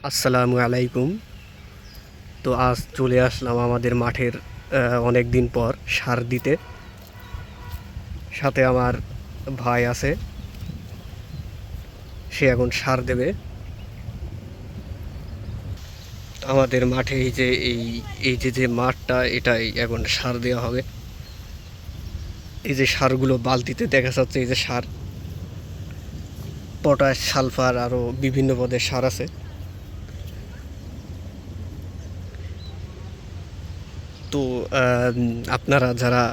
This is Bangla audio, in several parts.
আসসালামু আলাইকুম। তো আজ চলে আসলাম আমাদের মাঠের অনেক দিন পর সার দিতে। সাথে আমার ভাই আছে, সে এখন সার দেবে আমাদের মাঠে। এই যে মাঠটা, এটাই এখন সার দেওয়া হবে। এই যে সারগুলো বালতিতে দেখা যাচ্ছে, এই যে সার, পটাশ, সালফার, আরও বিভিন্ন পদের সার আছে। তো আপনারা যারা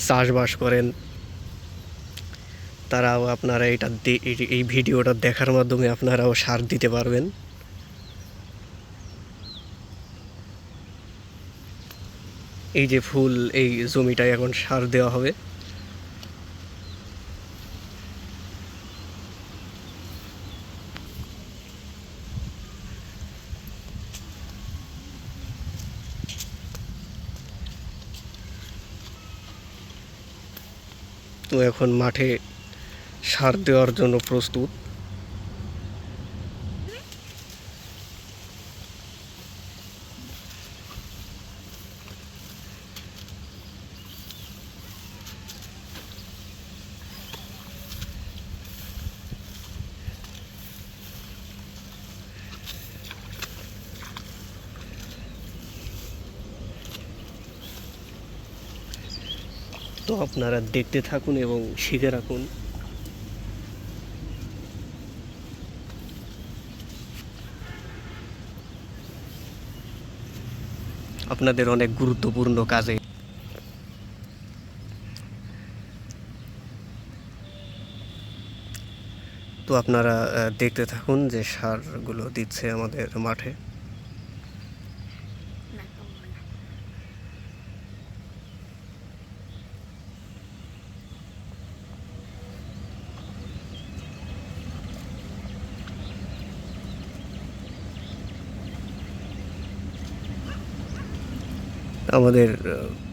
চাষবাস করেন, তারাও আপনারা এই ভিডিওটা দেখার মাধ্যমে আপনারাও সার দিতে পারবেন। এই যে ফুল, এই জমিটায় এখন সার দেওয়া হবে। তো এখন মাঠে সার দেওয়ার জন্য প্রস্তুত। তো আপনারা দেখতে থাকুন এবং শিখে রাখুন। আপনাদের অনেক গুরুত্বপূর্ণ কাজে। তো আপনারা দেখতে থাকুন যে সারগুলো দিচ্ছে আমাদের মাঠে। আমাদের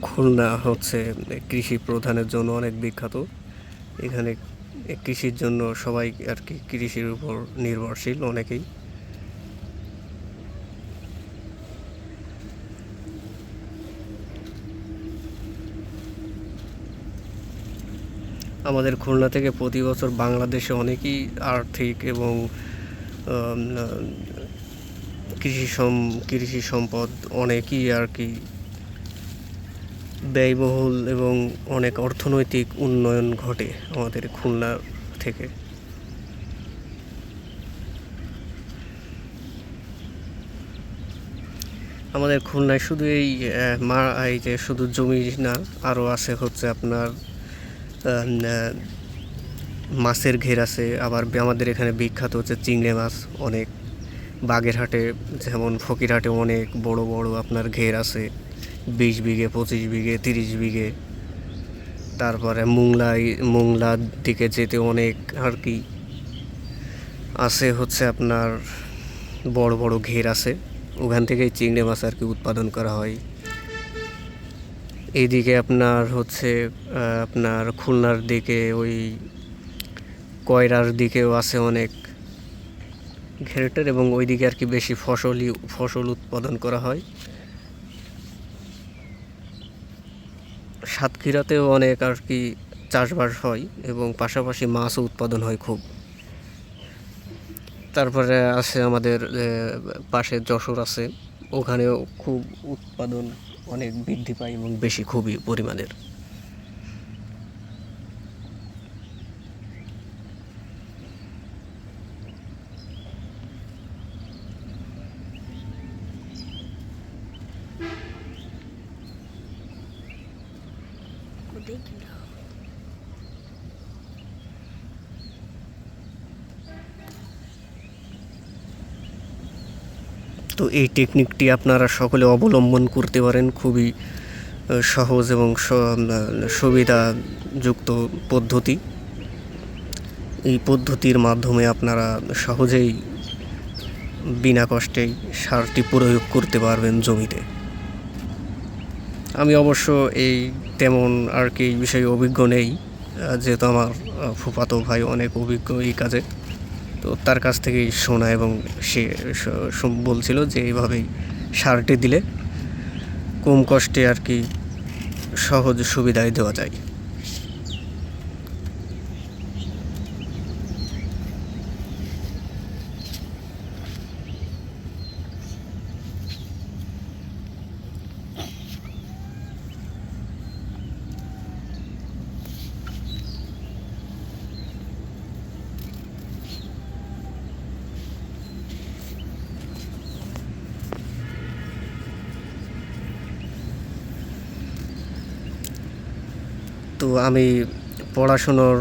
খুলনা হচ্ছে কৃষি প্রধানের জন্য অনেক বিখ্যাত। এখানে কৃষির জন্য সবাই আর কি কৃষির উপর নির্ভরশীল অনেকেই। আমাদের খুলনা থেকে প্রতি বছর বাংলাদেশে অনেকেই আর্থিক এবং কৃষি সম্পদ অনেকই আর কি ব্যয়বহুল এবং অনেক অর্থনৈতিক উন্নয়ন ঘটে আমাদের খুলনা থেকে। আমাদের খুলনায় শুধু এই যে শুধু জমি না, আরও আছে হচ্ছে আপনার মাছের ঘের আছে। আবার আমাদের এখানে বিখ্যাত হচ্ছে চিংড়ি মাছ অনেক। বাগেরহাটে যেমন ফকিরহাটে অনেক বড় বড় আপনার ঘের আছে, 20 বিঘে, 25 বিঘে, 30 বিঘে। তারপরে মোংলার দিকে যেতে অনেক আর কি আছে হচ্ছে আপনার বড় বড় ঘের আছে, ওখান থেকেই চিংড়ি মাছ আর কি উৎপাদন করা হয়। এইদিকে আপনার হচ্ছে আপনার খুলনার দিকে ওই কয়রার দিকেও আছে অনেক ঘেরেটার, এবং ওইদিকে আর কি বেশি ফসল উৎপাদন করা হয়। সাতক্ষীরাতেও অনেক আর কি চাষবাস হয় এবং পাশাপাশি মাছও উৎপাদন হয় খুব। তারপরে আছে আমাদের পাশে যশোর আছে, ওখানেও খুব উৎপাদন অনেক বৃদ্ধি পায় এবং বেশি, খুবই পরিমাণের। তো এই টেকনিকটি আপনারা সকলে অবলম্বন করতে পারেন। খুবই সহজ এবং সুবিধাযুক্ত পদ্ধতি। এই পদ্ধতির মাধ্যমে আপনারা সহজেই বিনা কষ্টেই সারটি প্রয়োগ করতে পারবেন জমিতে। আমি অবশ্য তেমন আর কি এই বিষয়ে অভিজ্ঞ নেই, যেহেতু আমার ফুফাতো ভাই অনেক অভিজ্ঞ এই কাজে। তো তার কাছ থেকেই শোনা, এবং সে বলছিল যে এইভাবেই সারটি দিলে কম কষ্টে আর কি সহজ সুবিধায় দেওয়া যায়। তো আমি পড়াশুনোর